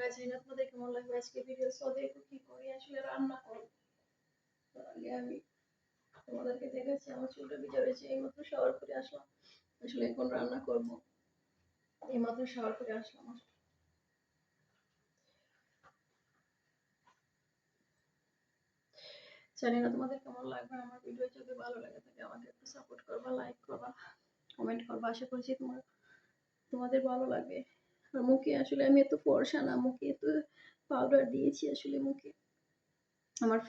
জানি না তোমাদের কেমন লাগবে আজকে ভিডিও। সো দেখো কি করি, আসলে রান্না করব। তার আগে আমি তোমাদেরকে দেখাচ্ছি আমার চুলটা ভিজে রয়েছে, এইমাত্র শাওয়ার করে আসলাম। আসলে এখন রান্না করব, এইমাত্র শাওয়ার করে আসলাম। জানি না তোমাদের কেমন লাগবে আমার ভিডিও। যদি ভালো লাগে থাকে আমাকে একটু সাপোর্ট করবা, লাইক করবা, কমেন্ট করবা। আশা করছি তোমাদের ভালো লাগবে। আর মুখে আসলে আমি এত ফর্সা না, মুখে এত পাউডার দিয়েছি আসলে মুখে, আমার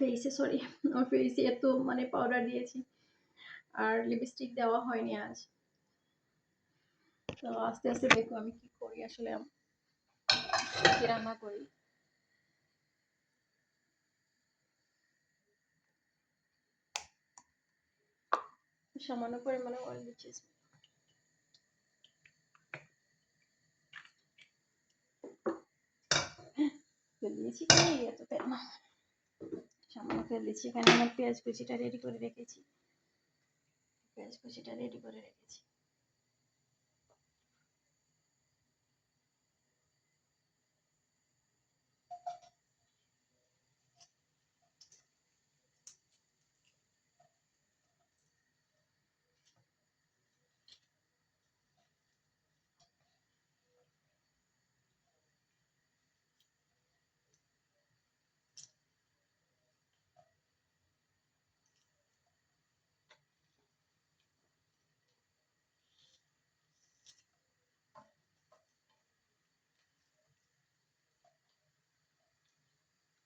ফেসে এত মানে পাউডার দিয়েছি, আর লিপস্টিক দেওয়া হয়নি আজ। তো আস্তে আস্তে দেখো আমি কি করি, আসলে কি রান্না করি। সামান্য পরিমাণে অয়েল দিচ্ছি। তেল দিয়েছি কি এত তেল না, সামান্য তেল দিচ্ছি। এখানে আমার পেঁয়াজ কুচিটা রেডি করে রেখেছি।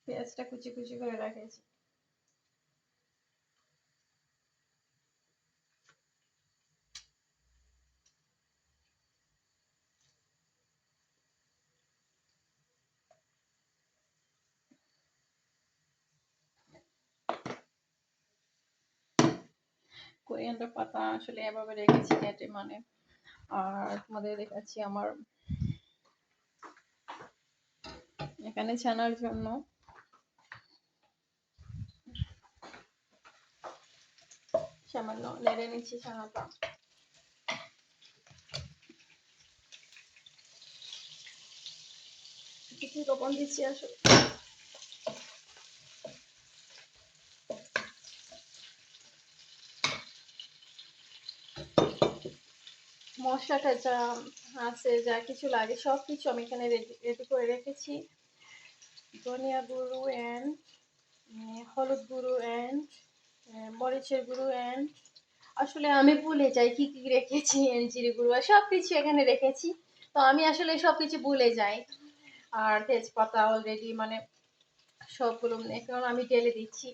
পেঁয়াজটা কুচি কুচি করে রেখেছি। কোরিয়ান্ডার পাতা আসলে এভাবে রেখেছি কেটে, মানে। আর তোমাদের দেখাচ্ছি আমার এখানে ছানার জন্য সামান্য নেড়ে নিচ্ছি ছানাটা। কিছু লবণ দিচ্ছি আসলে। মশলাটা যা আছে, যা কিছু লাগে সবকিছু আমি এখানে রেডি করে রেখেছি। ধনিয়া গুঁড়ো এন্ড হলুদ গুঁড়ো এন্ড মরিচের গুঁড়ো এন্ড আসলে আমি ভুলে যাই কি কি রেখেছি, জিরে গুঁড়ো সবকিছু এখানে রেখেছি। তো আমি আসলে সবকিছু ভুলে যাই। আর তেজপাতা অলরেডি মানে সবগুলো এখন আমি ঢেলে দিচ্ছি।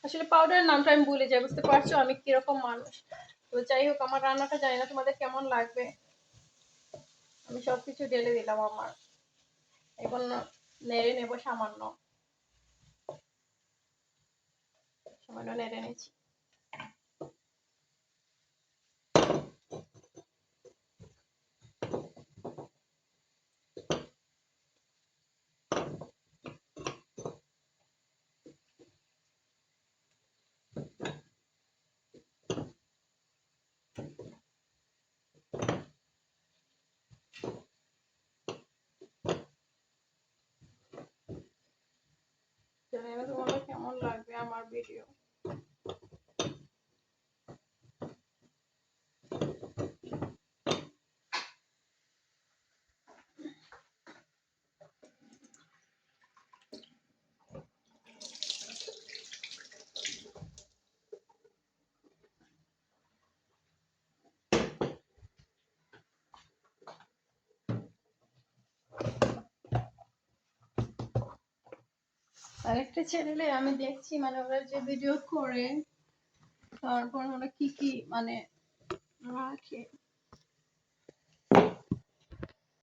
আসলে পাউডারের নামটা আমি ভুলে যাই, বুঝতে পারছো আমি কিরকম মানুষ। তো যাই হোক, আমার রান্নাটা জানি না তোমাদের কেমন লাগবে। আমি সবকিছু ঢেলে দিলাম আমার, এখন নেড়ে নেব। সামান্য নেড়ে নিচ্ছি। জানি না তোমাদের কেমন লাগবে আমার ভিডিও। আরেকটা চ্যানেলে আমি দেখছি, মানে ওরা যে ভিডিও করে তারপর ওরা কি কি মানে রাখে,